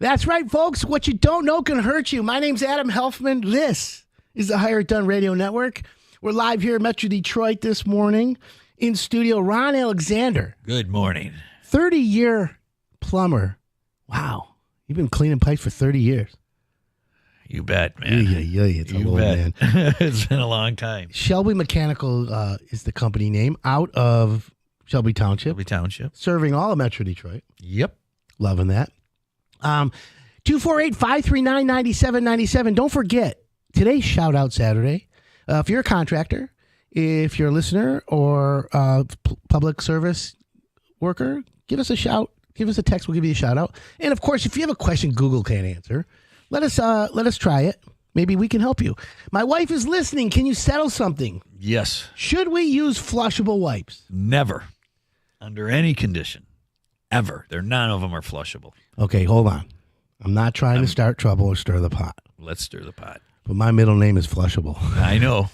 That's right, folks. What you don't know can hurt you. My name's Adam Helfman. This is the Hire It Done Radio Network. We're live here in Metro Detroit this morning. In studio, Ron Alexander. Good morning. 30-year plumber. Wow. You've been cleaning pipes for 30 years. You bet, man. Yeah, it's a old man. It's been a long time. Shelby Mechanical is the company name out of Shelby Township. Serving all of Metro Detroit. Yep. Loving that. 248-539-9797. Don't forget, today's shout-out Saturday. If you're a contractor, if you're a listener or public service worker, give us a shout. Give us a text. We'll give you a shout-out. And, of course, if you have a question Google can't answer, let us try it. Maybe we can help you. My wife is listening. Can you settle something? Yes. Should we use flushable wipes? Never. Under any condition. Ever. None of them are flushable. Okay, hold on. I'm not trying to start trouble or stir the pot. Let's stir the pot. But my middle name is Flushable. I know.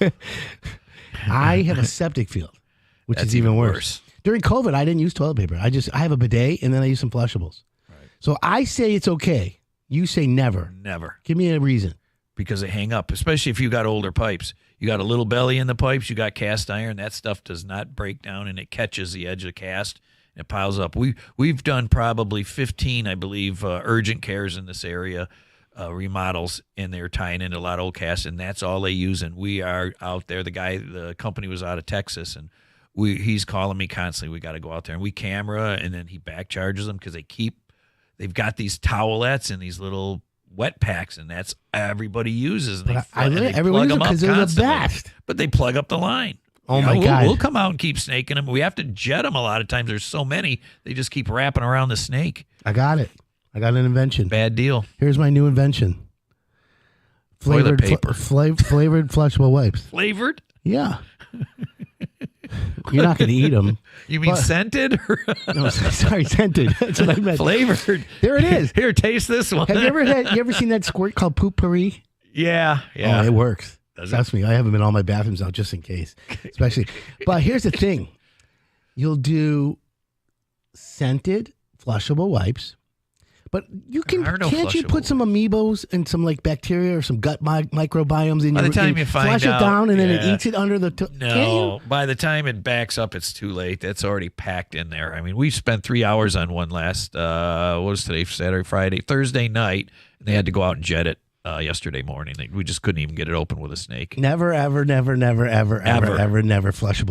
I have a septic field, which is even worse. During COVID, I didn't use toilet paper. I have a bidet, and then I use some flushables. Right. So I say it's okay. You say never. Never. Give me a reason. Because they hang up, especially if you got older pipes. You got a little belly in the pipes. You got cast iron. That stuff does not break down, and it catches the edge of the cast. It piles up. We've done probably 15, I believe, urgent cares in this area, remodels, and they're tying into a lot of old casts, and that's all they use. And we are out there. The company was out of Texas, and he's calling me constantly. We got to go out there, and we camera, and then he back charges them because they've got these towelettes and these little wet packs, and that's everybody uses. And everyone uses because they're the best. But they plug up the line. Oh, my God. We'll come out and keep snaking them. We have to jet them a lot of times. There's so many. They just keep wrapping around the snake. I got it. I got an invention. Bad deal. Here's my new invention. Toilet paper. Flavored flushable wipes. Flavored? Yeah. You're not going to eat them. You mean scented? No, sorry, scented. That's what I meant. Flavored. There it is. Here, taste this one. Have you ever seen that squirt called Poop-Pourri? Yeah. Oh, it works. Trust me, I have them in all my bathrooms now just in case. Especially. But here's the thing. You'll do scented flushable wipes. But can't you put some amoebas and some like bacteria or some gut microbiomes in by the time you find flush out, it down and then it eats it under the No, by the time it backs up, it's too late. That's already packed in there. I mean, we spent 3 hours on one last, what was today, Thursday night, and they had to go out and jet it yesterday morning. We just couldn't even get it open with a snake. Never flushable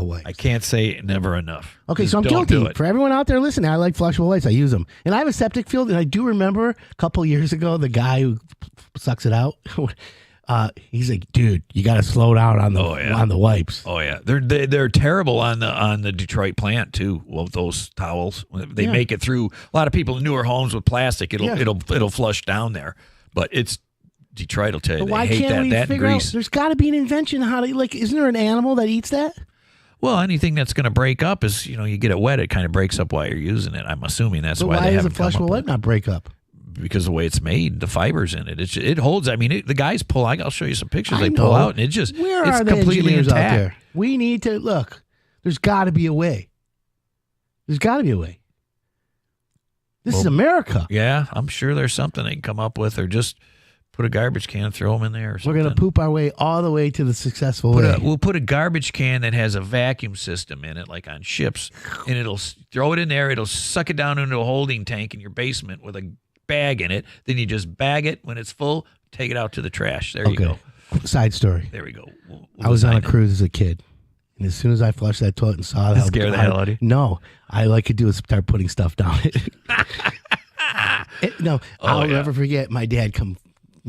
wipes. I can't say never enough. Okay, so I'm guilty. For everyone out there listening, I like flushable wipes. I use them. And I have a septic field, and I do remember a couple years ago, the guy who sucks it out, he's like, dude, you got to slow down on the wipes. Oh, yeah. They're terrible on the Detroit plant, too, well, those towels. They make it through. A lot of people in newer homes with plastic, it'll flush down there. But it's Detroit will tell you, why they hate can't we that figure grease. Out, there's got to be an invention how to, isn't there an animal that eats that? Well, anything that's going to break up is, you get it wet, it kind of breaks up while you're using it. I'm assuming that's why they haven't come up with it. Why does a flushable wipe not break up? Because of the way it's made, the fibers in it. It holds. I mean, the guys pull. I'll show you some pictures. They pull out, and it's completely intact. Out there? We need to look. There's got to be a way. This is America. Yeah, I'm sure there's something they can come up with, or just put a garbage can, throw them in there or something. We're going to poop our way all the way to the successful way. We'll put a garbage can that has a vacuum system in it, like on ships, and it'll throw it in there. It'll suck it down into a holding tank in your basement with a bag in it. Then you just bag it. When it's full, take it out to the trash. There you go. Side story. There we go. I was on a cruise as a kid, and as soon as I flushed that toilet and saw that, scare the hell out of you? No. I to do is start putting stuff down it. I'll never forget my dad come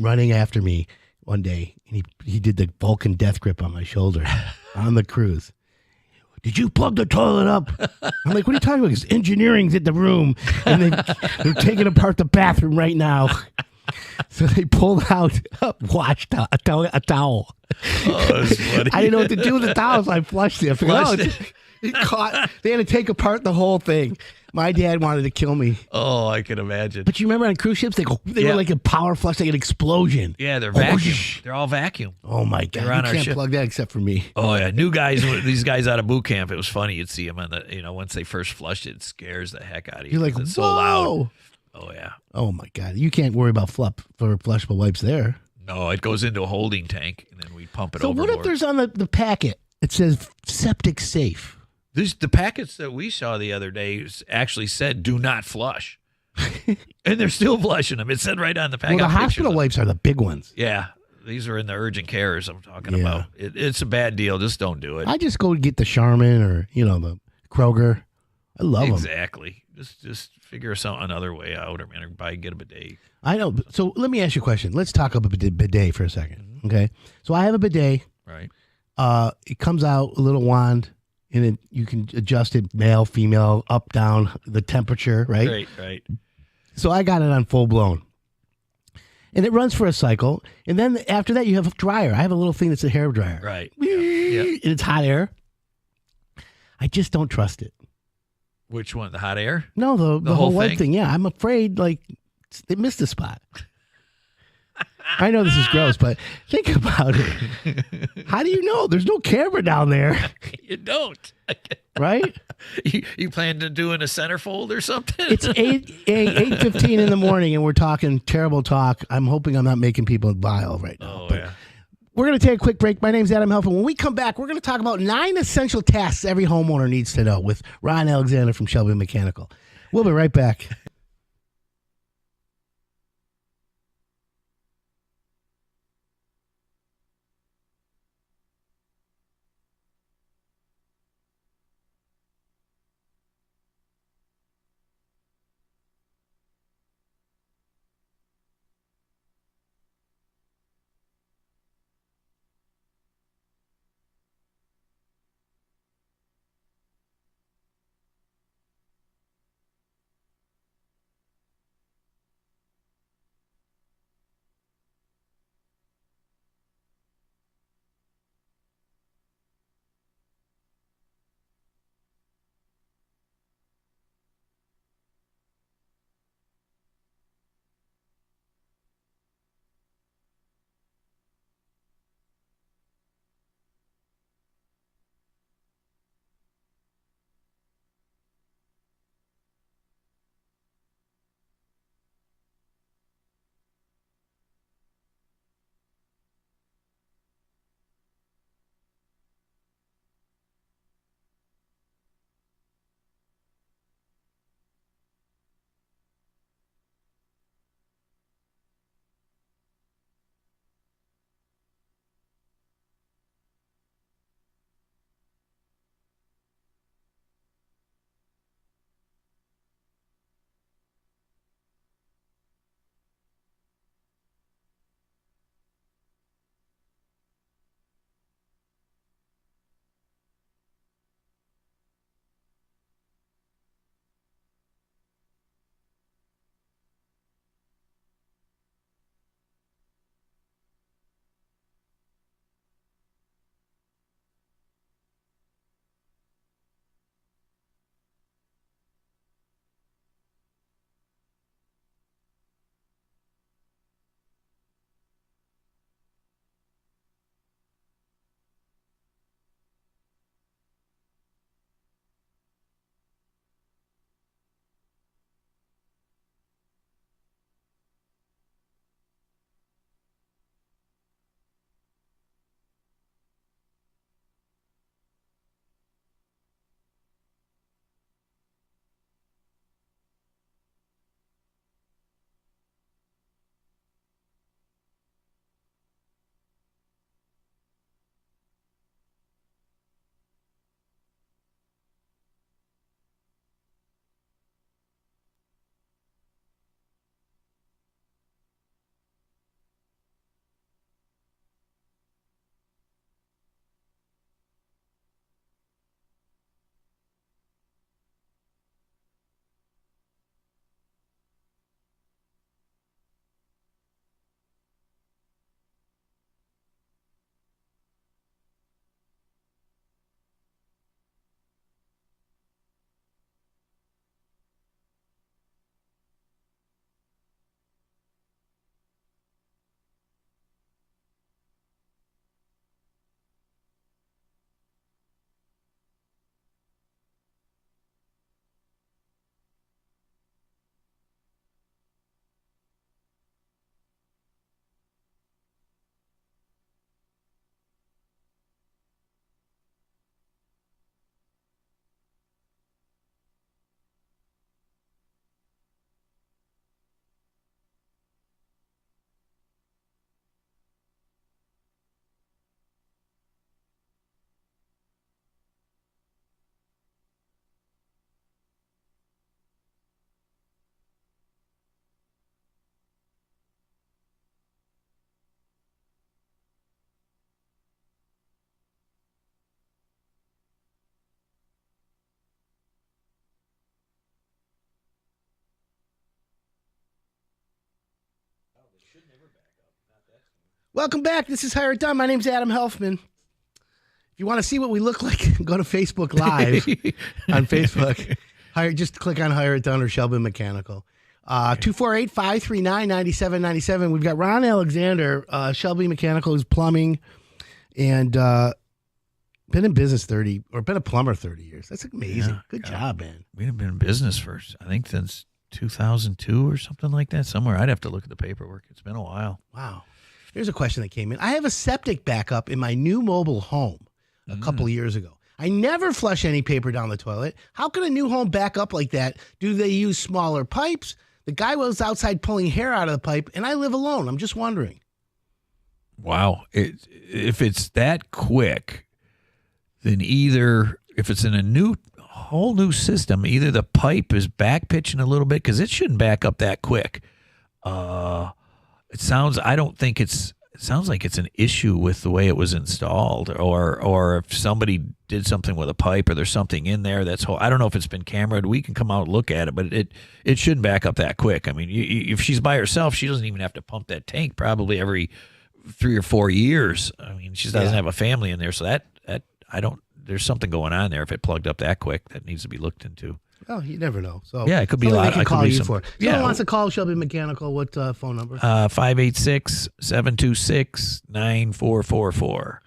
running after me one day, and he did the Vulcan death grip on my shoulder on the cruise. Did you plug the toilet up? I'm like, what are you talking about? Because engineering's in the room, and they're taking apart the bathroom right now. So they pulled out a towel. Oh, that's funny. I didn't know what to do with the towel, so I flushed it. They had to take apart the whole thing. My dad wanted to kill me. Oh, I can imagine. But you remember on cruise ships, they were like a power flush, like an explosion. Yeah, they're vacuum. They're all vacuum. Oh, my God. You can't plug that except for me. Oh, yeah. New guys, these guys out of boot camp, it was funny. You'd see them on once they first flushed it scares the heck out of you. You're like, it's so loud. Oh yeah. Oh my God, you can't worry about flushable wipes there. No, it goes into a holding tank, and then we pump it So overboard. what if there's on the packet, it says septic safe? The packets that we saw the other day actually said "do not flush," and they're still flushing them. It said right on the packet. Well, the hospital wipes are the big ones. Yeah, these are in the urgent cares I'm talking Yeah. about. It's a bad deal. Just don't do it. I just go get the Charmin or the Kroger. I love them. Exactly. Just figure another way out, or get a bidet. I know. So let me ask you a question. Let's talk about bidet for a second. Okay. So I have a bidet. Right. It comes out a little wand, and you can adjust it male, female, up, down, the temperature. Right. Right. So I got it on full blown. And it runs for a cycle. And then after that, you have a dryer. I have a little thing that's a hair dryer. Right. Yeah. And it's hot air. I just don't trust it. Which one? The hot air? No, the whole whole wipe thing. Yeah, I'm afraid they missed a spot. I know this is gross, but think about it. How do you know? There's no camera down there. You don't. Right? You plan to doing a centerfold or something? It's 8:15 in the morning, and we're talking terrible talk. I'm hoping I'm not making people vile right now. Oh, yeah. We're going to take a quick break. My name's Adam Helfman. When we come back, we're going to talk about 9 essential tasks every homeowner needs to know with Ron Alexander from Shelby Mechanical. We'll be right back. Welcome back. This is Hire It Done. My name's Adam Helfman. If you want to see what we look like, go to Facebook Live on Facebook. Just click on Hire It Done or Shelby Mechanical. 248-539-9797. We've got Ron Alexander, Shelby Mechanical, who's plumbing, and been in business been a plumber 30 years. That's amazing. Yeah, Good job, man. We've been in business for, I think, since 2002 or something like that. Somewhere. I'd have to look at the paperwork. It's been a while. Wow. Here's a question that came in. I have a septic backup in my new mobile home a couple years ago. I never flush any paper down the toilet. How can a new home back up like that? Do they use smaller pipes? The guy was outside pulling hair out of the pipe, and I live alone. I'm just wondering. Wow. If it's that quick, then either, if it's in a whole new system, either the pipe is back pitching a little bit, because it shouldn't back up that quick. It sounds like it's an issue with the way it was installed, or if somebody did something with a pipe, or there's something in there I don't know if it's been cameraed. We can come out and look at it, but it shouldn't back up that quick. I mean, if she's by herself, she doesn't even have to pump that tank probably every 3 or 4 years. I mean, she doesn't have a family in there, so there's something going on there. If it plugged up that quick, that needs to be looked into. Oh, you never know. So yeah, it could be a lot. They can call you for. Someone Yeah, wants to call Shelby Mechanical. What phone number? 586-726-9444.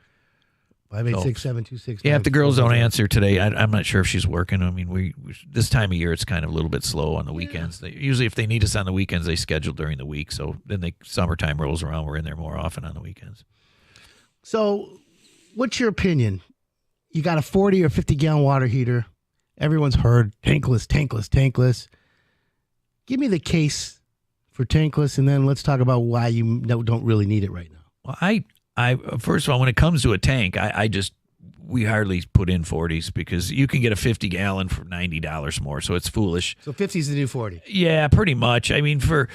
586-726. Yeah, if the girls don't answer today, I'm not sure if she's working. I mean, we this time of year it's kind of a little bit slow on the weekends. Usually, if they need us on the weekends, they schedule during the week. So then summertime rolls around, we're in there more often on the weekends. So, what's your opinion? You got a 40 or 50 gallon water heater. Everyone's heard tankless, tankless, tankless. Give me the case for tankless, and then let's talk about why you don't really need it right now. Well, I first of all, when it comes to a tank, we hardly put in 40s, because you can get a 50 gallon for $90 more, so it's foolish. So 50 is the new 40. Yeah, pretty much. I mean, for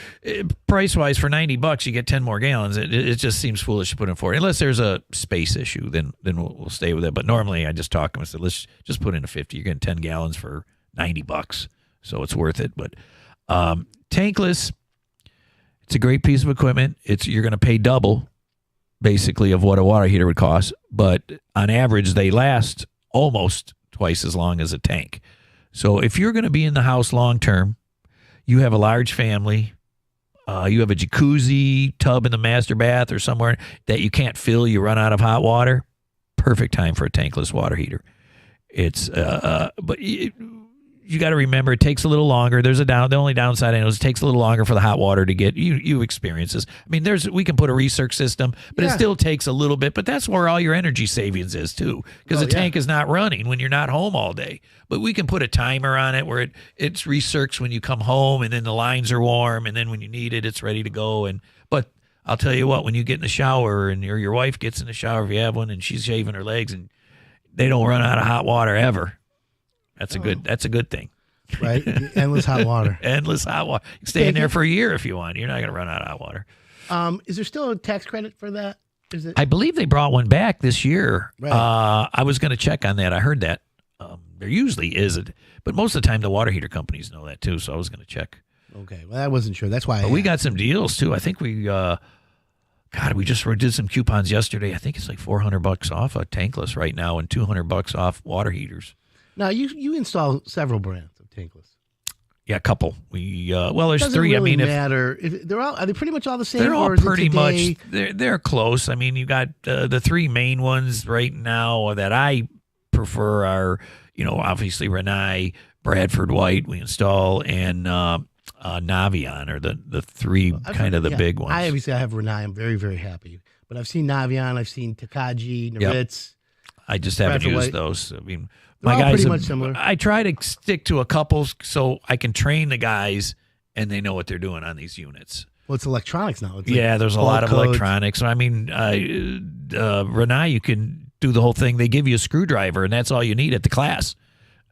price wise, for $90 you get 10 more gallons. It just seems foolish to put in 40, unless there's a space issue. Then we'll stay with it. But normally, I just talk to them and say, let's just put in a 50. You're getting 10 gallons for $90, so it's worth it. But tankless, it's a great piece of equipment. You're going to pay double, basically, of what a water heater would cost, but on average they last almost twice as long as a tank. So if you're going to be in the house long term, you have a large family, you have a jacuzzi tub in the master bath or somewhere that you can't fill, you run out of hot water, perfect time for a tankless water heater. It's but you got to remember, it takes a little longer. The only downside I know is it takes a little longer for the hot water to get you experience this. I mean, we can put a recirc system, but it still takes a little bit. But that's where all your energy savings is too, because the tank is not running when you're not home all day. But we can put a timer on it where it recircs when you come home, and then the lines are warm, and then when you need it, it's ready to go. But I'll tell you what, when you get in the shower, and your wife gets in the shower if you have one, and she's shaving her legs, and they don't run out of hot water ever. That's a good thing. Right? Endless hot water. Endless hot water. You can stay in there for a year if you want. You're not going to run out of hot water. Is there still a tax credit for that? Is it? I believe they brought one back this year. Right. I was going to check on that. I heard that. There usually isn't. But most of the time, the water heater companies know that too, so I was going to check. Okay. Well, I wasn't sure. That's why we got some deals too. I think we just did some coupons yesterday. I think it's like $400 off a tankless right now, and $200 off water heaters. Now, you install several brands of tankless. Yeah, a couple. There's Doesn't three. Really I mean, matter. Are they pretty much all the same? They're all or is pretty it much. They're close. I mean, you got the three main ones right now that I prefer are, obviously Renai, Bradford White we install, and Navion are the three the big ones. I have Renai. I'm very, very happy. But I've seen Navion. I've seen Takagi, Noritz. I just haven't used those. I mean, They're my all guys pretty much similar. I try to stick to a couple so I can train the guys and they know what they're doing on these units. Well, it's electronics now. There's a lot of electronics. I mean, Renai, you can do the whole thing. They give you a screwdriver, and that's all you need at the class.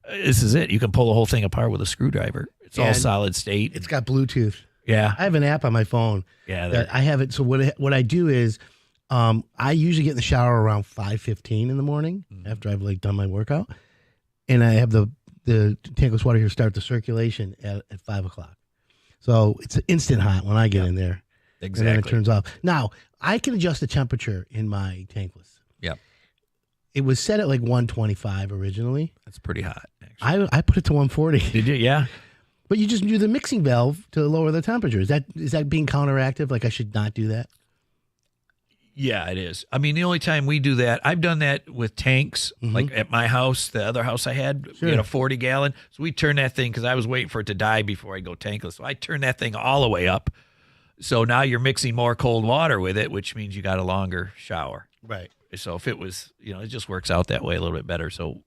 This is it. You can pull the whole thing apart with a screwdriver. It's all solid state. It's got Bluetooth. Yeah. I have an app on my phone. Yeah. That I have it. So what I do is I usually get in the shower around 5:15 in the morning after I've done my workout. And I have the tankless water here start the circulation at 5 o'clock. So it's instant hot when I get in there. And then it Exactly. turns off. Now, I can adjust the temperature in my tankless. Yep. It was set at like 125 originally. That's pretty hot, actually. I put it to 140. Did you? Yeah. But you just do the mixing valve to lower the temperature. Is that being counteractive? Like I should not do that? Yeah, it is. I mean, the only time we do that, I've done that with tanks, like at my house, the other house I had, we had a 40-gallon. So we turned that thing, because I was waiting for it to die before I go tankless. So I turned that thing all the way up. So now you're mixing more cold water with it, which means you got a longer shower. Right. So if it was, it just works out that way a little bit better. So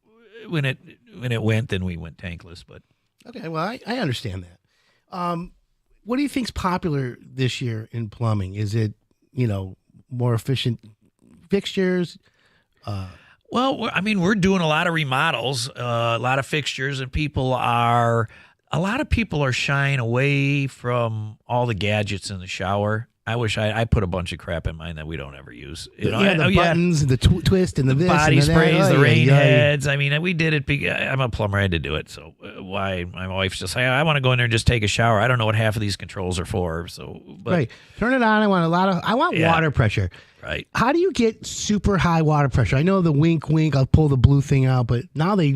when it went, then we went tankless. But Okay, well, I understand that. What do you think's popular this year in plumbing? Is it, more efficient fixtures? Well, I mean, we're doing a lot of remodels, a lot of fixtures, and a lot of people are shying away from all the gadgets in the shower. I wish I put a bunch of crap in mine that we don't ever use. The buttons, the twist, and the this, body and the sprays, that. the rain heads. I mean, we did it. I'm a plumber. I had to do it. So why my wife's just like, I want to go in there and just take a shower. I don't know what half of these controls are for. So, but, right, turn it on. I want water pressure. Right. How do you get super high water pressure? I know the wink. I'll pull the blue thing out, but now they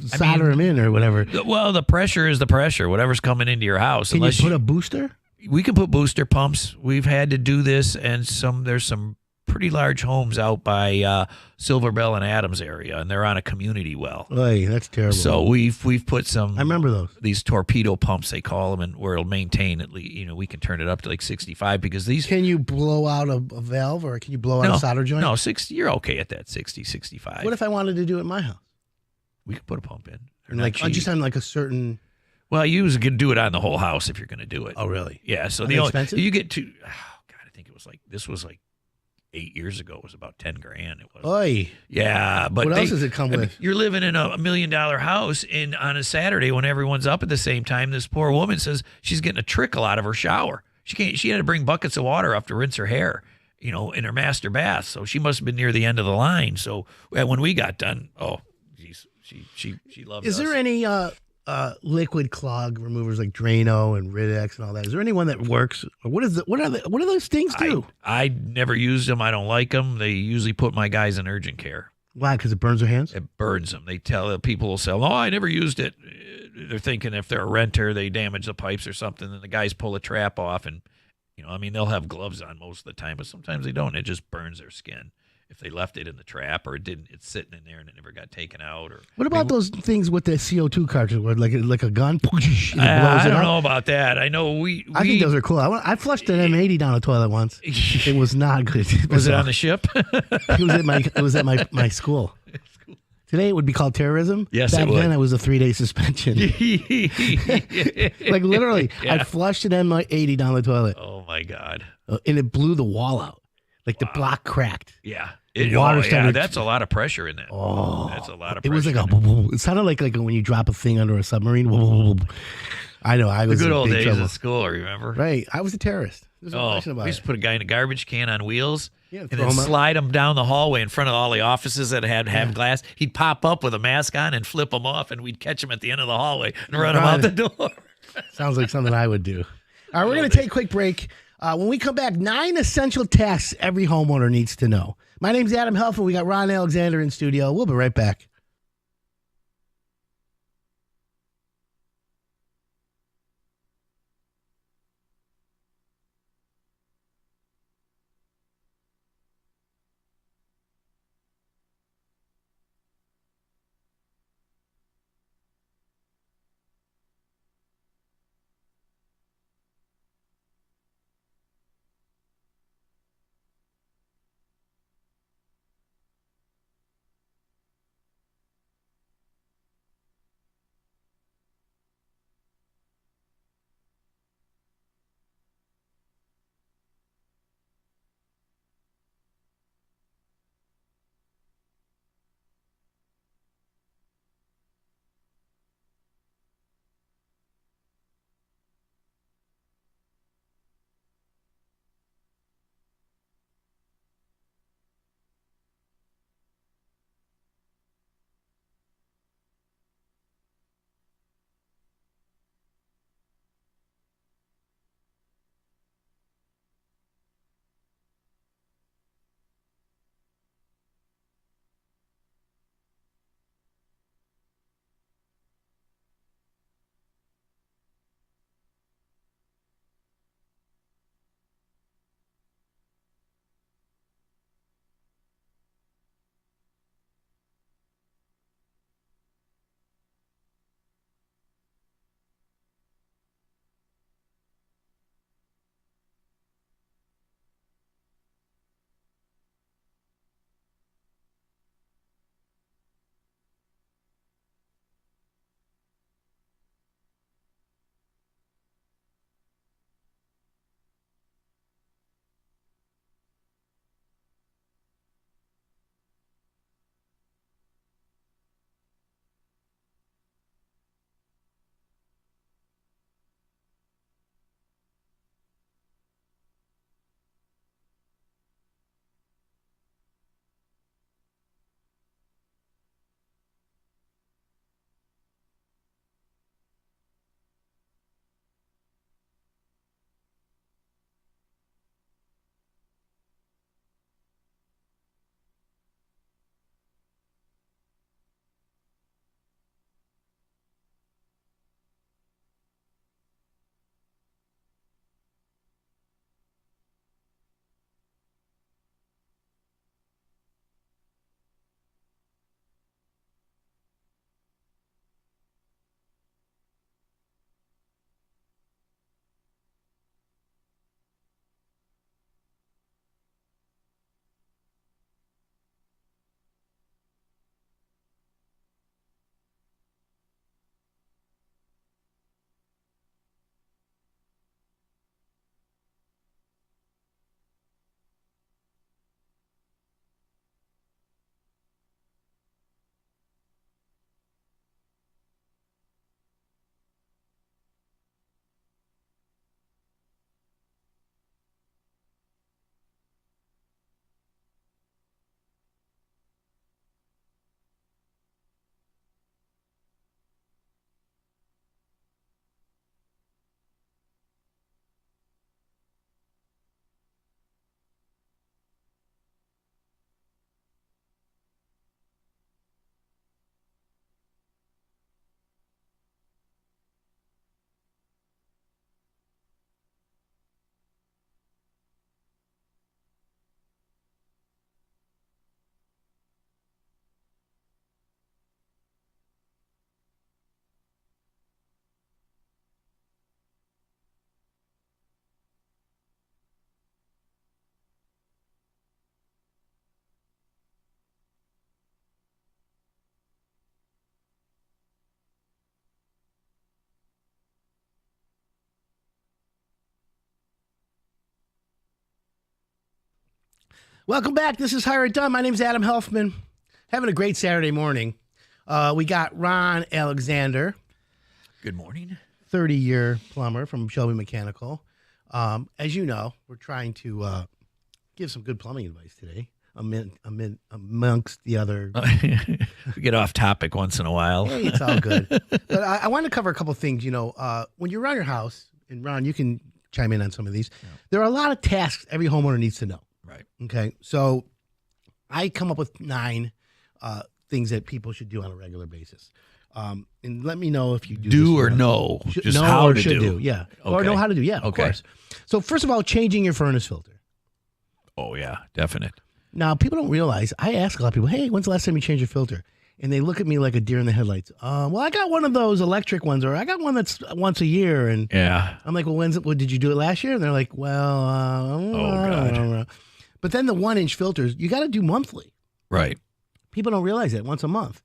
solder them in or whatever. Well, the pressure is the pressure. Whatever's coming into your house. Can you put a booster? We can put booster pumps. We've had to do this, and there's some pretty large homes out by Silver Bell and Adams area, and they're on a community well. Oy, that's terrible. So we've put some. I remember these torpedo pumps, they call them, and where it'll maintain at least. We can turn it up to like 65 because these. Can you blow out a valve, or can you blow out a solder joint? No, 60. You're okay at that 60, 65. What if I wanted to do it in my house? We could put a pump in. And just on like a certain. Well, you can do it on the whole house if you're going to do it. Oh, really? Yeah. So expensive? You get to. Oh God, I think this was like 8 years ago. It was about $10,000. It was. Oy. Yeah, but what else does it come with? You're living in a $1 million house, and on a Saturday when everyone's up at the same time, this poor woman says she's getting a trickle out of her shower. She had to bring buckets of water up to rinse her hair, in her master bath. So she must have been near the end of the line. So when we got done, geez, she loved us. Is there any liquid clog removers like Drano and Rid-X and all that? Is there anyone that works? Or what do those things do? I never used them. I don't like them. They usually put my guys in urgent care. Why? Because it burns their hands? It burns them. They tell people will say, "Oh, I never used it." They're thinking if they're a renter, they damage the pipes or something, and the guys pull a trap off, and they'll have gloves on most of the time, but sometimes they don't. It just burns their skin. If they left it in the trap or it's sitting in there and it never got taken out. Or what about those things with the CO2 cartridge where like a gun? I don't know about that. I know I think those are cool. I flushed an M80 down a toilet once. It was not good. Was it on the ship? It was at my school. Today it would be called terrorism. Yes, Back it would. then it was a 3-day suspension. Like literally, I flushed an M80 down the toilet. Oh my God! And it blew the wall out. Like the block cracked. Yeah. Water started. That's a lot of pressure in that. Oh, that's a lot of pressure. It was like it sounded like when you drop a thing under a submarine. I know. I was the good old big days trouble. of school. Remember? Right. I was a terrorist. There's no question about we used to put a guy in a garbage can on wheels. Yeah, and then slide him down the hallway in front of all the offices that have glass. He'd pop up with a mask on and flip him off, and we'd catch him at the end of the hallway and run him out the door. Sounds like something I would do. All right, we're going to take a quick break. When we come back, 9 essential tasks every homeowner needs to know. My name's Adam Helfman. We got Ron Alexander in studio. We'll be right back. Welcome back. This is Hire It Done. My name's Adam Helfman. Having a great Saturday morning. We got Ron Alexander. Good morning. 30-year plumber from Shelby Mechanical. As you know, we're trying to give some good plumbing advice today. Amongst the other. We get off topic once in a while. Hey, it's all good. But I want to cover a couple of things. You know, when you're around your house, and Ron, you can chime in on some of these. Yeah. There are a lot of tasks every homeowner needs to know. Right. Okay. So I come up with 9 things that people should do on a regular basis. And let me know if you do or no. Just know how or to should do. Yeah. Okay. Or know how to do. Yeah, of course. So first of all, changing your furnace filter. Oh, yeah. Definite. Now, people don't realize, I ask a lot of people, hey, when's the last time you changed your filter? And they look at me like a deer in the headlights. Well, I got one of those electric ones, or I got one that's once a year. And yeah. I'm like, well, did you do it last year? And they're like, well, I don't know. But then the 1-inch filters, you got to do monthly. Right. People don't realize that, once a month.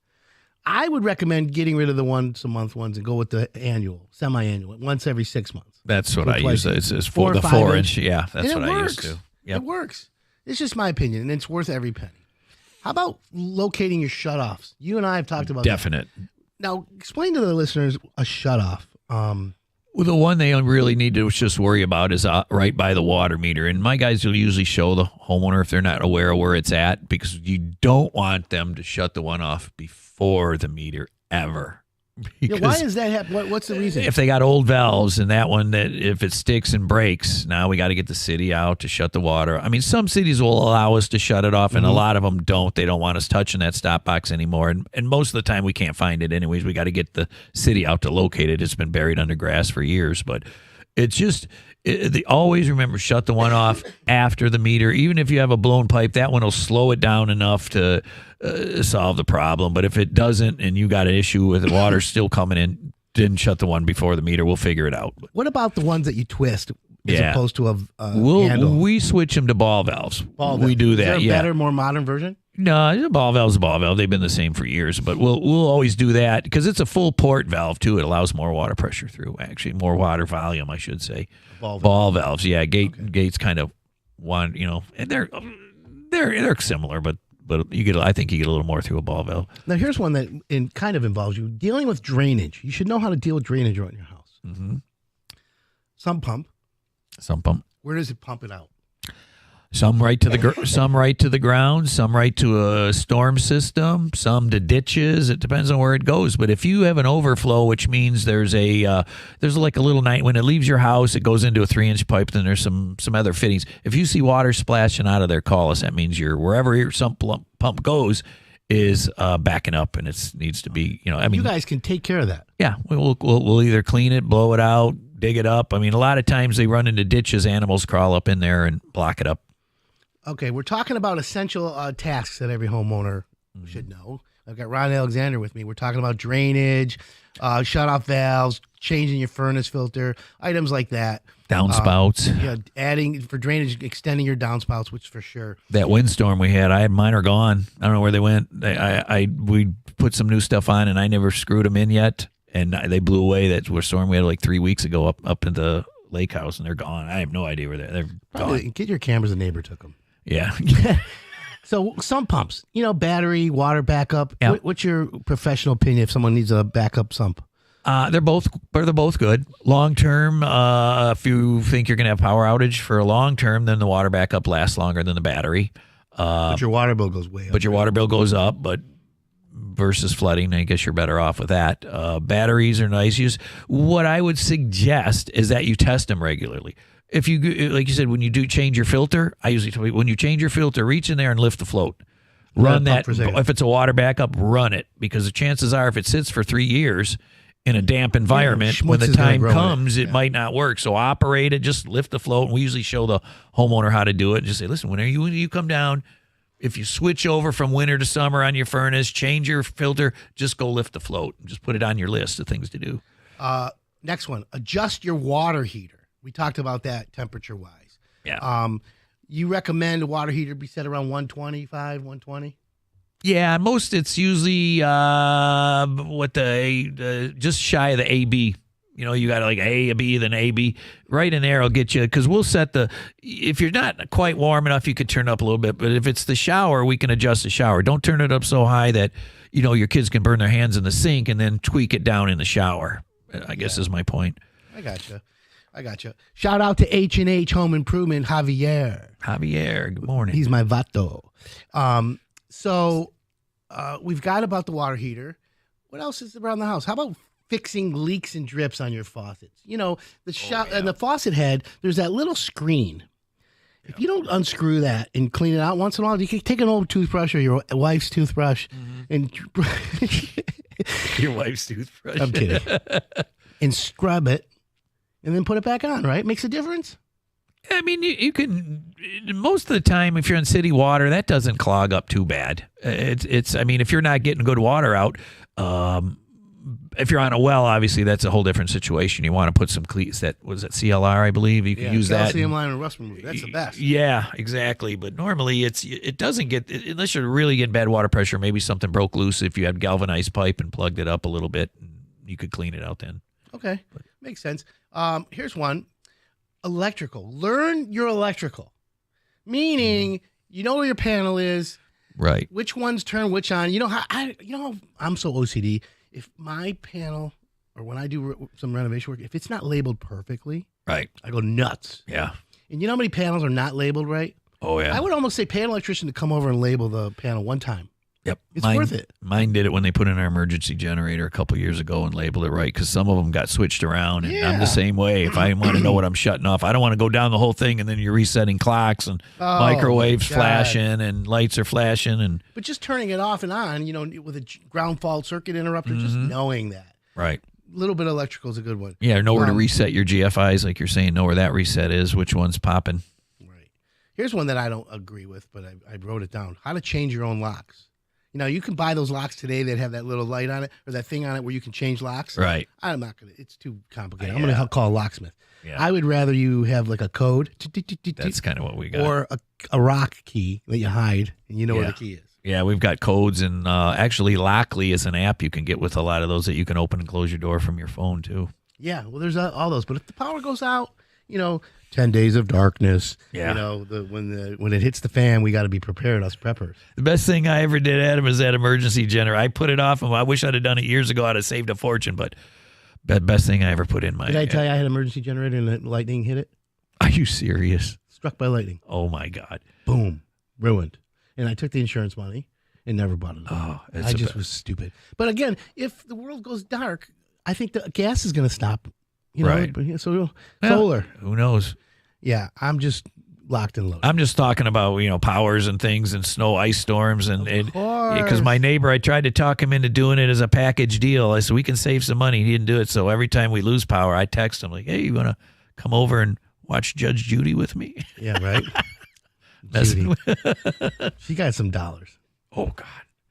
I would recommend getting rid of the once a month ones and go with the annual, semi-annual, once every 6 months. That's what I use. It's for the 4-inch. Yeah, that's what I used to. Yep. It works. It's just my opinion, and it's worth every penny. How about locating your shutoffs? You and I have talked about Definite. that. Now, explain to the listeners a shutoff. Well, the one they really need to just worry about is right by the water meter. And my guys will usually show the homeowner if they're not aware of where it's at, because you don't want them to shut the one off before the meter ever. Yeah, why is that? What's the reason? If they got old valves and that one, that if it sticks and breaks, now we got to get the city out to shut the water. I mean, some cities will allow us to shut it off, and a lot of them don't. They don't want us touching that stop box anymore. And most of the time we can't find it anyways. We got to get the city out to locate it. It's been buried under grass for years, but it's just... They always remember, shut the one off after the meter. Even if you have a blown pipe, that one will slow it down enough to solve the problem. But if it doesn't and you got an issue with the water still coming in, didn't shut the one before the meter, we'll figure it out. What about the ones that you twist as opposed to a handle? We switch them to ball valves. We do that. Is there a better, more modern version? No, a ball valve's a ball valve. They've been the same for years, but we'll always do that because it's a full port valve too. It allows more water pressure through, actually more water volume, I should say. Ball valves, yeah. Gates kind of one, and they're similar, but you get, I think you get a little more through a ball valve. Now here's one that kind of involves you dealing with drainage. You should know how to deal with drainage around your house. Mm-hmm. Some pump. Where does it pump it out? Some right to the ground, some right to a storm system, some to ditches. It depends on where it goes. But if you have an overflow, which means there's like a little night when it leaves your house, it goes into a 3-inch pipe. Then there's some other fittings. If you see water splashing out of there, call us. That means wherever your sump pump goes is backing up, and it needs to be. You guys can take care of that. Yeah, we'll either clean it, blow it out, dig it up. I mean, a lot of times they run into ditches. Animals crawl up in there and block it up. Okay, we're talking about essential tasks that every homeowner should know. I've got Ron Alexander with me. We're talking about drainage, shut-off valves, changing your furnace filter, items like that. Downspouts. Adding for drainage, extending your downspouts, which for sure. That windstorm we had, mine are gone. I don't know where they went. We put some new stuff on, and I never screwed them in yet, and they blew away. That storm we had like 3 weeks ago up in the lake house, and they're gone. I have no idea where they're gone. Get your cameras. The neighbor took them. Yeah. So some pumps, battery, water backup. Yeah. What's your professional opinion if someone needs a backup sump? They're both good. Long term, if you think you're going to have power outage for a long term, then the water backup lasts longer than the battery. But your water bill goes way up. But your water bill goes up, but versus flooding, I guess you're better off with that. Batteries are nice. What I would suggest is that you test them regularly. If you, like you said, when you do change your filter, I usually tell you, when you change your filter, reach in there and lift the float. Run that. If it's a water backup, run it, because the chances are if it sits for 3 years in a damp environment, when the time comes, it might not work. So operate it, just lift the float. And we usually show the homeowner how to do it. Just say, listen, when you come down, if you switch over from winter to summer on your furnace, change your filter, just go lift the float. Just put it on your list of things to do. Next one, adjust your water heater. We talked about that temperature-wise. Yeah. You recommend a water heater be set around 125, 120? Yeah, most it's usually just shy of the AB. You know, you got like A, B, then A, B. Right in there will get you, because we'll set if you're not quite warm enough, you could turn it up a little bit. But if it's the shower, we can adjust the shower. Don't turn it up so high that, you know, your kids can burn their hands in the sink, and then tweak it down in the shower, I guess is my point. I gotcha. Shout out to H&H Home Improvement, Javier, good morning. He's my vato. So we've got about the water heater. What else is around the house? How about fixing leaks and drips on your faucets? You know, and the faucet head, there's that little screen. If you don't unscrew that and clean it out once in a while, you can take an old toothbrush or your wife's toothbrush and your wife's toothbrush. I'm kidding. And scrub it and then put it back on, right? Makes a difference. I mean, you can, most of the time, if you're in city water, that doesn't clog up too bad. I mean, if you're not getting good water out, if you're on a well, obviously that's a whole different situation. You want to put some cleats. That was at CLR, I believe. You can use that. Calcium line and rust remover. That's the best. Yeah, exactly. But normally it doesn't get, unless you're really getting bad water pressure, maybe something broke loose. If you had galvanized pipe and plugged it up a little bit, you could clean it out then. Okay, makes sense. Here's one. Electrical. Learn your electrical. Meaning, you know where your panel is. Right. Which ones turn which on. You know how I'm so OCD. If my panel, or when I do some renovation work, if it's not labeled perfectly, right, I go nuts. Yeah. And you know how many panels are not labeled right? Oh, yeah. I would almost say pay an electrician to come over and label the panel one time. Yep. It's worth it. Mine did it when they put in our emergency generator a couple years ago and labeled it right, because some of them got switched around. And I'm the same way. If I want to know what I'm shutting off, I don't want to go down the whole thing and then you're resetting clocks and microwaves flashing and lights are flashing. But just turning it off and on, you know, with a ground fault circuit interrupter, just knowing that. Right. A little bit of electrical is a good one. Yeah, know where to reset your GFIs, like you're saying, know where that reset is, which one's popping. Right. Here's one that I don't agree with, but I wrote it down. How to change your own locks. You know, you can buy those locks today that have that little light on it or that thing on it where you can change locks. Right. I'm not going to. It's too complicated. I'm going to call a locksmith. Yeah. I would rather you have like a code. That's kind of what we got. Or a rock key that you hide and you know where the key is. Yeah, we've got codes. And actually, Lockly is an app you can get with a lot of those that you can open and close your door from your phone, too. Yeah, well, there's all those. But if the power goes out, you know, 10 days of darkness. Yeah. You know, when it hits the fan, we got to be prepared, us preppers. The best thing I ever did, Adam, is that emergency generator. I put it off, and I wish I'd have done it years ago. I'd have saved a fortune, but best thing I ever put in my... Did I tell you I had an emergency generator and the lightning hit it? Are you serious? Struck by lightning. Oh, my God. Boom. Ruined. And I took the insurance money and never bought it. Oh, I just was stupid. But again, if the world goes dark, I think the gas is going to stop. You know, right. So solar. Who knows? Yeah, I'm just locked and loaded. I'm just talking about, you know, powers and things and snow, ice storms. And because my neighbor, I tried to talk him into doing it as a package deal. I said, we can save some money. He didn't do it. So every time we lose power, I text him like, hey, you want to come over and watch Judge Judy with me? Yeah, right. Judy. She got some dollars. Oh, God.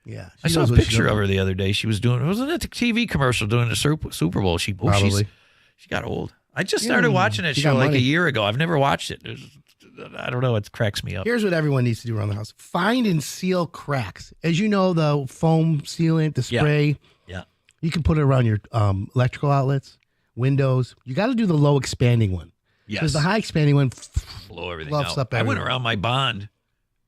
Yeah. I saw a picture of her the other day. She was doing, wasn't it a TV commercial doing the Super Bowl? She got old. I just started watching that show like a year ago. I've never watched it. I don't know. It cracks me up. Here's what everyone needs to do around the house. Find and seal cracks. As you know, the foam sealant, the spray, you can put it around your electrical outlets, windows. You got to do the low expanding one. Yes. Because the high expanding one blow everything out. I went around my bond,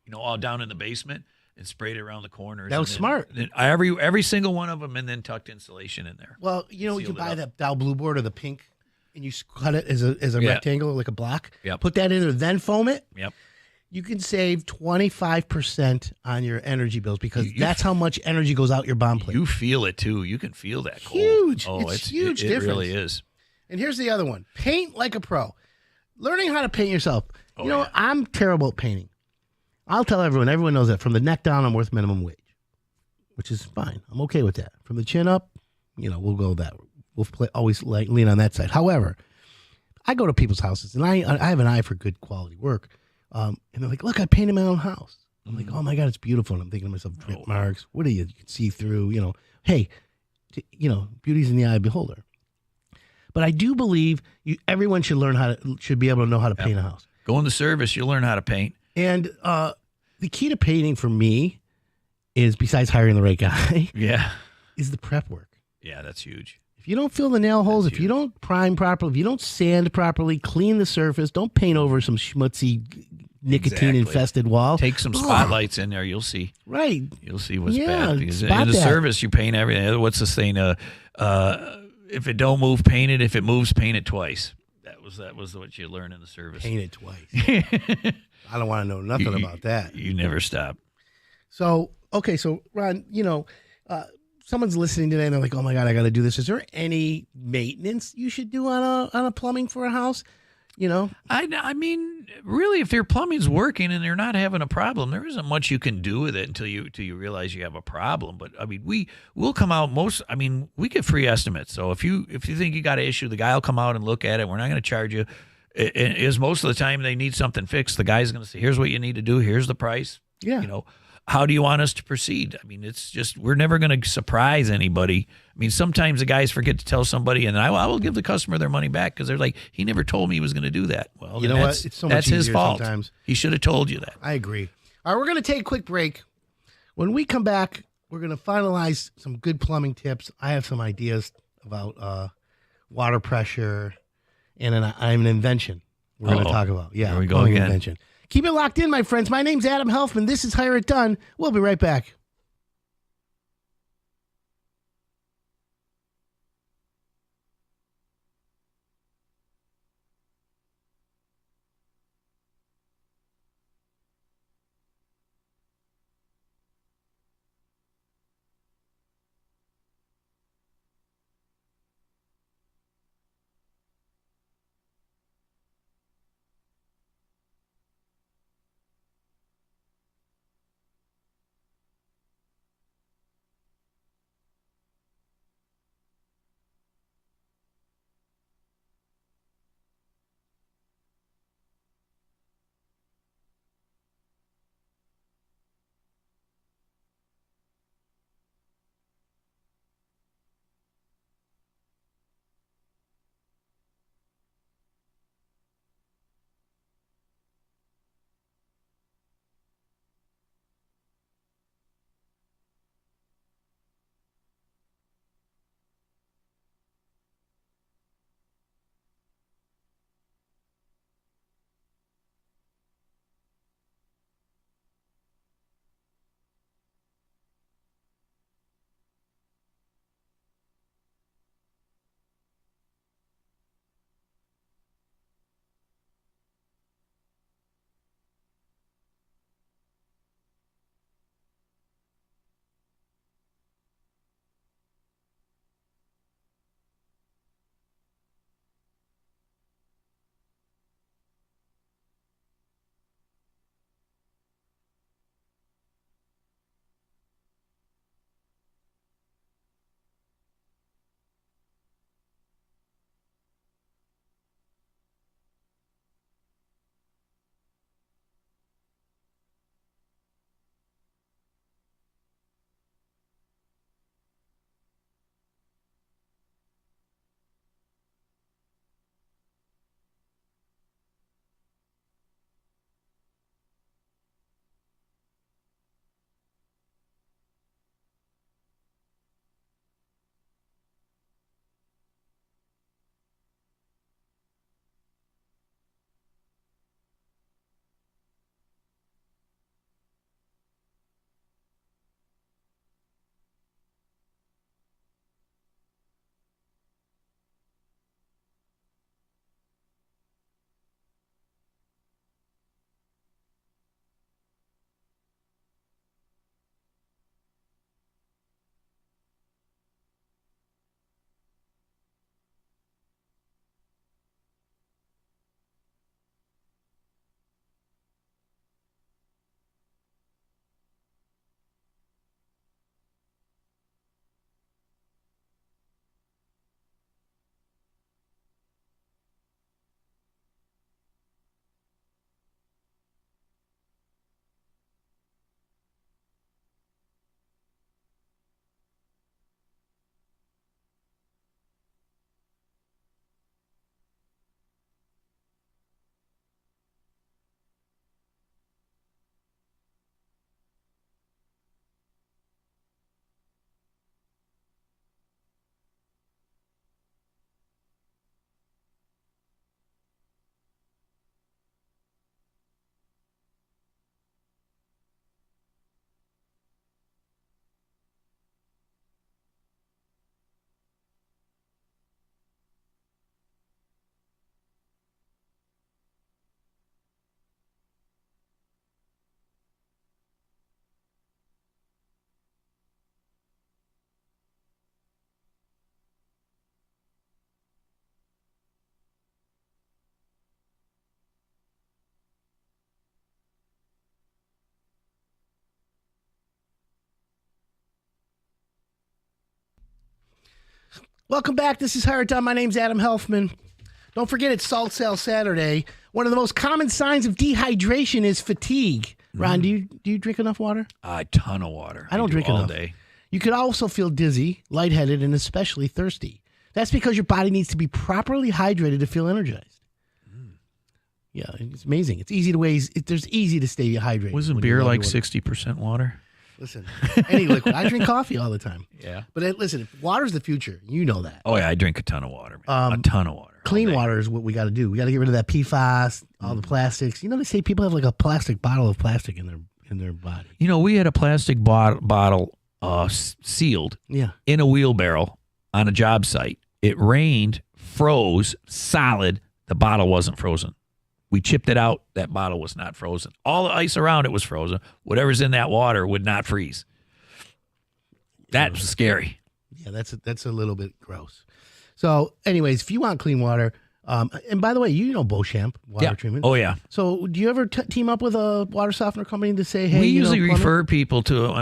you know, all down in the basement and sprayed it around the corners. That was smart. Every single one of them, and then tucked insulation in there. Well, you know, you can buy that Dow Blue Board or the pink, and you cut it as a rectangle, like a block. Yep. Put that in there, then foam it. Yep. You can save 25% on your energy bills because that's how much energy goes out your bond plate. You feel it, too. You can feel that cold. Huge. Oh, it's huge difference. It really is. And here's the other one. Paint like a pro. Learning how to paint yourself. I'm terrible at painting. I'll tell everyone. Everyone knows that. From the neck down, I'm worth minimum wage, which is fine. I'm okay with that. From the chin up, you know, we'll go that. We'll always lean on that side. However, I go to people's houses, and I have an eye for good quality work. And they're like, look, I painted my own house. I'm like, oh, my God, it's beautiful. And I'm thinking to myself, drip marks. What are you? You can see through, you know. Hey, you know, beauty's in the eye of the beholder. But I do believe everyone should be able to know how to paint a house. Go in the service, you'll learn how to paint. And the key to painting for me is, besides hiring the right guy, is the prep work. Yeah, that's huge. If you don't fill the nail holes, if you don't prime properly, if you don't sand properly, clean the surface, don't paint over some schmutzy nicotine-infested wall. Take some spotlights in there. You'll see. Right. You'll see what's Yeah, bad. Because in spot the that. service, you paint everything. What's the saying? If it don't move, paint it. If it moves, paint it twice. That was what you learn in the service. Paint it twice. I don't want to know nothing about that. You never stop. So, okay, so Ron, someone's listening today and they're like, "Oh my God, I got to do this." Is there any maintenance you should do on a plumbing for a house? I mean, really, if your plumbing's working and they're not having a problem, there isn't much you can do with it until you realize you have a problem. But I mean, we'll come out we get free estimates. So if you think you got an issue, the guy will come out and look at it. We're not going to charge you. Is most of the time they need something fixed, the guy's going to say, "Here's what you need to do. Here's the price." Yeah. How do you want us to proceed? I mean, it's just, we're never going to surprise anybody. I mean, sometimes the guys forget to tell somebody, and I will give the customer their money back because they're like, "He never told me he was going to do that." Well, you know what? It's so much that's his easier fault. sometimes. He should have told you that. I agree. All right, we're going to take a quick break. When we come back, we're going to finalize some good plumbing tips. I have some ideas about water pressure and an invention we're going to talk about. Yeah, there we go plumbing again. invention. Keep it locked in, my friends. My name's Adam Helfman. This is Hire It Done. We'll be right back. Welcome back. This is Hard Time. My name's Adam Helfman. Don't forget it's Salt Sale Saturday. One of the most common signs of dehydration is fatigue. Ron, do you drink enough water? A ton of water. I don't drink all enough. Day. You could also feel dizzy, lightheaded, and especially thirsty. That's because your body needs to be properly hydrated to feel energized. Yeah, it's amazing. It's easy to there's easy to stay hydrated. Wasn't beer like 60% water? Listen, any liquid. I drink coffee all the time. Yeah. But listen, if water's the future. You know that. Oh, yeah, I drink a ton of water, man. A ton of water. Clean water is what we got to do. We got to get rid of that PFAS, all the plastics. You know, they say people have like a plastic bottle of plastic in their body. You know, we had a plastic bottle sealed in a wheelbarrow on a job site. It rained, froze, solid. The bottle wasn't frozen. We chipped it out. That bottle was not frozen. All the ice around it was frozen. Whatever's in that water would not freeze. That's scary. Yeah, that's a little bit gross. So, anyways, if you want clean water, and by the way, you know Beauchamp water treatment. Oh yeah. So, do you ever team up with a water softener company to say, hey, we usually refer people to?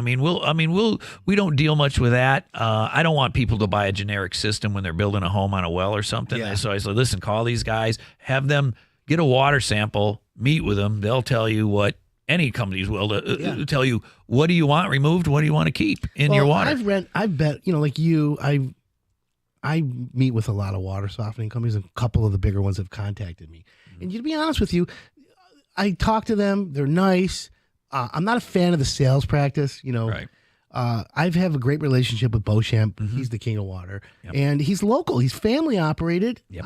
We don't deal much with that. I don't want people to buy a generic system when they're building a home on a well or something. Yeah. So I said, listen, call these guys, have them get a water sample, meet with them. They'll tell you what any companies will tell you. What do you want removed? What do you want to keep in your water? I've bet, like you, I meet with a lot of water softening companies, and a couple of the bigger ones have contacted me. Mm-hmm. And to be honest with you, I talk to them. They're nice. I'm not a fan of the sales practice, Right. I have a great relationship with Beauchamp. Mm-hmm. He's the king of water. Yep. And he's local. He's family operated. Yep.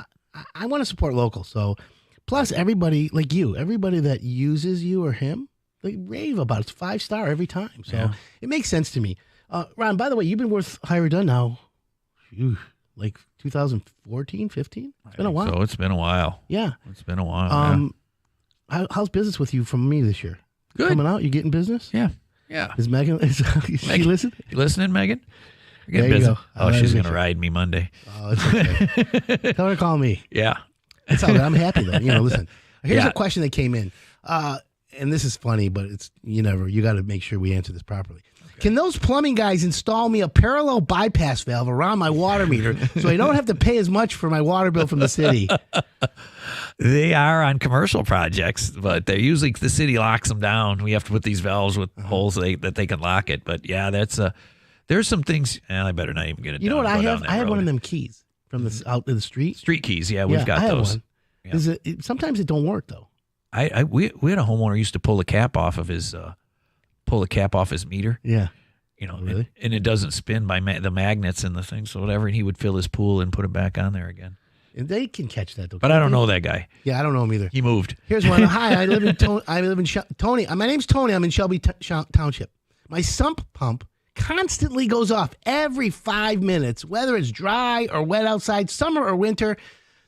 I want to support local. So, plus everybody like you, everybody that uses you or him, they rave about it. It's 5-star every time. So it makes sense to me. Ron, by the way, you've been with Hire Done now, like 2014, 15? It's been a while. So it's been a while. Yeah. It's been a while. How's business with you from me this year? Good. Coming out? You getting business? Yeah. Yeah. Is Megan, she listen? You listening, Megan? There you go. Oh, she's going to ride me Monday. Oh, it's okay. Tell her to call me. Yeah. It's all good. I'm happy though. Listen. Here's a question that came in, and this is funny, but it's you got to make sure we answer this properly. Okay. Can those plumbing guys install me a parallel bypass valve around my water meter so I don't have to pay as much for my water bill from the city? They are on commercial projects, but they're usually the city locks them down. We have to put these valves with holes that they can lock it. But yeah, there's some things. I better not even get it. You know what I have? I have road. one of them keys. From the out to the street. Street keys, yeah, we've got those. Yeah. Sometimes it don't work though. We had a homeowner who used to pull the cap off of his meter. Yeah, really, and it doesn't spin by the magnets and the things, so whatever. And he would fill his pool and put it back on there again. And they can catch that though. But I don't know that guy. Yeah, I don't know him either. He moved. Here's one. Hi, I live in Tony. My name's Tony. I'm in Shelby Township. My sump pump constantly goes off every 5 minutes, whether it's dry or wet outside, summer or winter,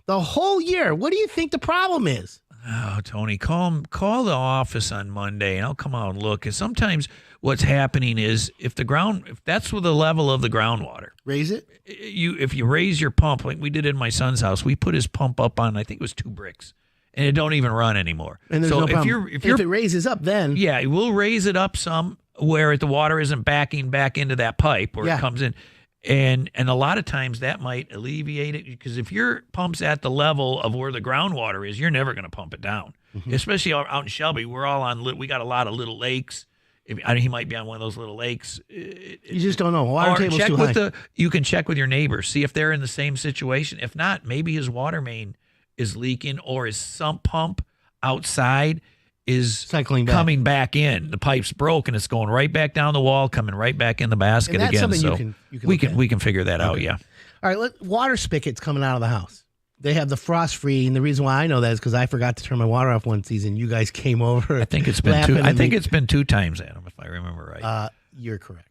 the whole year. What do you think the problem is? Oh, Tony, call the office on Monday, and I'll come out and look. Because sometimes what's happening is if that's with the level of the groundwater, raise it. If you raise your pump, like we did in my son's house, we put his pump up on, I think it was 2 bricks, and it don't even run anymore. And there's no problem. If it raises up, then we'll raise it up some, where the water isn't backing back into that pipe where it comes in. And a lot of times that might alleviate it, because if your pump's at the level of where the groundwater is, you're never going to pump it down. Mm-hmm. Especially out in Shelby, we're all we got a lot of little lakes. He might be on one of those little lakes. You just don't know. Water table's too high. You can check with your neighbors, see if they're in the same situation. If not, maybe his water main is leaking, or his sump pump outside is cycling coming back in. The pipe's broke and it's going right back down the wall, coming right back in the basket and that's again. Something So we can figure that out. Yeah. All right. Water spigots coming out of the house. They have the frost free, and the reason why I know that is because I forgot to turn my water off one season. You guys came over. I think it's been two. I think it's been 2 times, Adam, if I remember right. You're correct.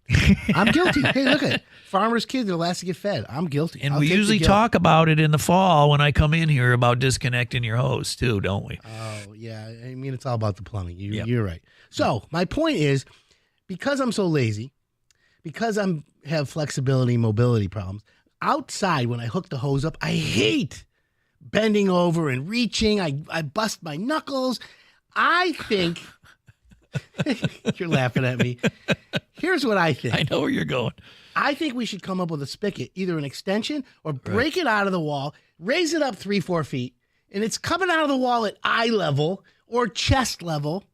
I'm guilty. Hey, look at it. Farmers' kids are the last to get fed. I'm guilty. And we usually talk about it in the fall when I come in here about disconnecting your hose too, don't we? Oh, yeah. I mean, it's all about the plumbing. You're right. So my point is, because I'm so lazy, because I have flexibility, mobility problems, outside when I hook the hose up, I hate bending over and reaching. I bust my knuckles. I think You're laughing at me. Here's what I think. I know where you're going. I think we should come up with a spigot, either an extension or break it out of the wall, raise it up 3-4 feet, and it's coming out of the wall at eye level or chest level,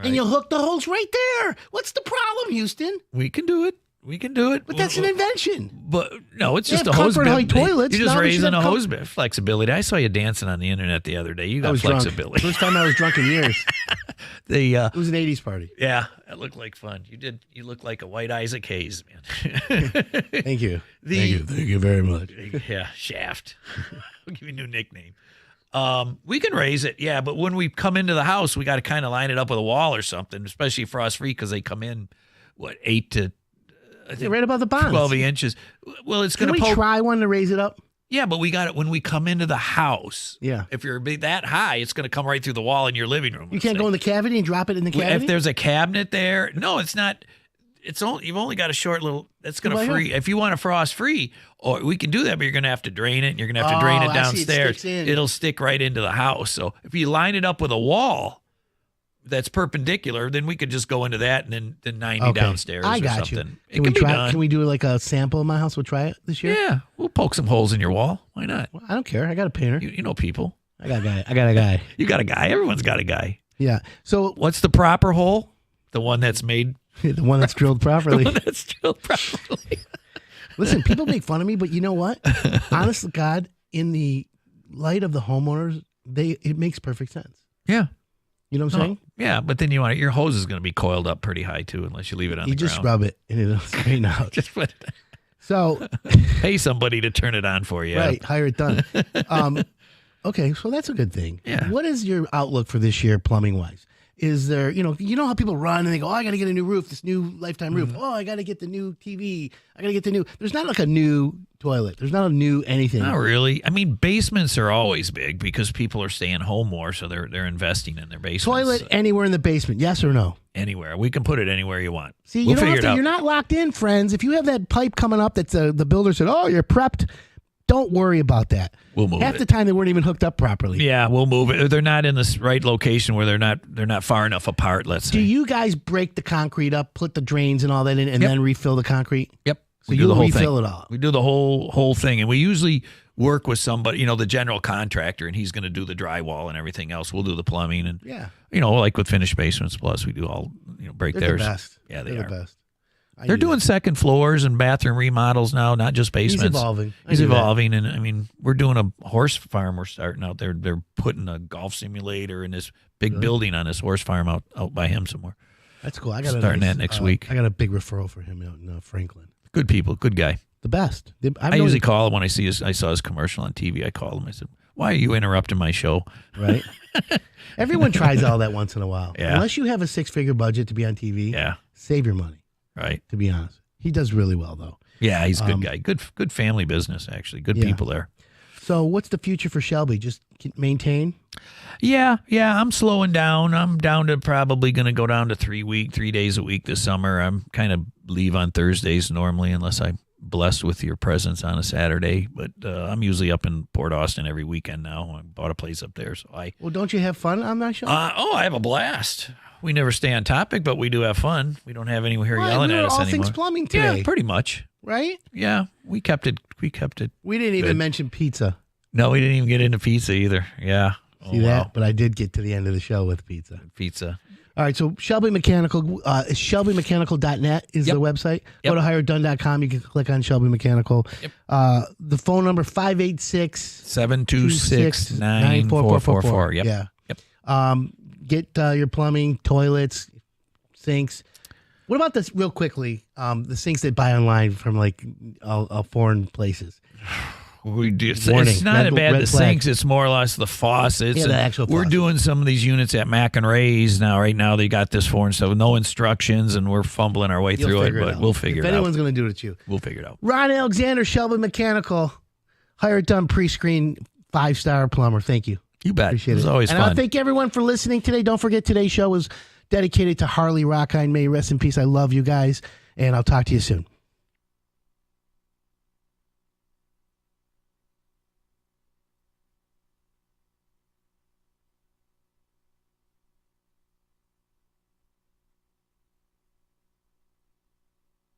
and you'll hook the hose right there. What's the problem, Houston? We can do it. We can do it. But that's an invention. But no, it's just a have hose bit. comfort-height toilets. You're just Now we raising should a have hose bit. Flexibility. I saw you dancing on the internet the other day. You got flexibility. First time I was drunk in years. It was an 80s party. Yeah, that looked like fun. You look like a white Isaac Hayes, man. Thank you. Thank you very much. Yeah, Shaft. I'll give you a new nickname. We can raise it, yeah, but when we come into the house, we got to kind of line it up with a wall or something, especially frost-free, because they come in, 8 to I think right above the bonds. 12 inches. Well, it's going to Can we try one to raise it up? Yeah, but we got it when we come into the house. Yeah. If you're that high, it's going to come right through the wall in your living room. You can't go in the cavity and drop it in the cavity? If there's a cabinet there, no, it's not. You've only got a short little. That's going to free. If you want a frost free, or we can do that, but you're going to have to drain it. And you're going to have to drain it downstairs. It'll stick right into the house. So if you line it up with a wall that's perpendicular, then we could just go into that and then 90 downstairs. I or got something. You. Can we do like a sample in my house? We'll try it this year. Yeah, we'll poke some holes in your wall. Why not? Well, I don't care. I got a painter. You know people. I got a guy. You got a guy. Everyone's got a guy. Yeah. So what's the proper hole? The one that's made. The one that's drilled properly. The one that's drilled properly. Listen, people make fun of me, but you know what? Honest to God, in the light of the homeowners, it makes perfect sense. Yeah. You know what I'm saying? Yeah, but then your hose is going to be coiled up pretty high too, unless you leave it on the ground. You just rub it and it'll straighten out. Just put it. So pay somebody to turn it on for you. Right, hire it done. Okay, so that's a good thing. Yeah. What is your outlook for this year, plumbing wise? Is there, you know how people run and they go, oh, I got to get a new roof, this new lifetime roof. Oh, I got to get the new TV. I got to get the new. There's not like a new toilet. There's not a new anything. Not really. I mean, basements are always big because people are staying home more, so they're investing in their basements. Toilet anywhere in the basement, yes or no? Anywhere. We can put it anywhere you want. See, we'll figure it out. You're not locked in, friends. If you have that pipe coming up that's the builder said, oh, you're prepped, don't worry about that. We'll move Half the time they weren't even hooked up properly. Yeah, we'll move it. They're not in the right location where they're not far enough apart, let's say. Do you guys break the concrete up, put the drains and all that in, and then refill the concrete? Yep. So you refill it all. We do the whole thing, and we usually work with somebody, the general contractor, and he's going to do the drywall and everything else. We'll do the plumbing, and like with finished basements plus, we do all break They're theirs. The best. Yeah, They're are the best. They're doing second floors and bathroom remodels now, not just basements. He's evolving. And I mean, we're doing a horse farm. We're starting out there. They're putting a golf simulator in this big building on this horse farm out by him somewhere. That's cool. Starting that next week. I got a big referral for him out in Franklin. Good people, good guy. The best. I usually call him when I saw his commercial on TV. I call him. I said, "Why are you interrupting my show?" Right. Everyone tries all that once in a while. Yeah. Unless you have a 6-figure budget to be on TV. Yeah. Save your money. Right. To be honest, he does really well though. Yeah, he's a good guy. Good family business actually. Good people there. So what's the future for Shelby? Just maintain? Yeah. I'm slowing down. I'm down to probably going to go down to 3 days a week this summer. I'm kind of leave on Thursdays normally, unless I'm blessed with your presence on a Saturday. But I'm usually up in Port Austin every weekend now. I bought a place up there, Well, don't you have fun on that show? I have a blast. We never stay on topic, but we do have fun. We don't have anyone here yelling at us all anymore. Things plumbing today. Yeah, pretty much. Right? Yeah, we kept it. We didn't even mention pizza. No, we didn't even get into pizza either. Yeah. See that? Wow. But I did get to the end of the show with pizza. All right, so Shelby Mechanical, ShelbyMechanical.net is the website. Go to hiredone.com. You can click on Shelby Mechanical. The phone number, 586-726-9444. Yep. Get your plumbing, toilets, sinks. What about this, real quickly, the sinks they buy online from like foreign places? It's not bad the sinks. It's more or less the faucets. The actual we're faucet. Doing some of these units at Mac and Ray's now. Right now they got this for and stuff, no instructions, and we're fumbling our way through it. But we'll figure it out. If anyone's going to do it, it's you. We'll figure it out. Ron Alexander, Shelby Mechanical, hired done pre-screen 5-star plumber. Thank you. You bet. Appreciate it. It was always fun. And I thank everyone for listening today. Don't forget today's show was dedicated to Harley Rockine. May he rest in peace. I love you guys, and I'll talk to you soon.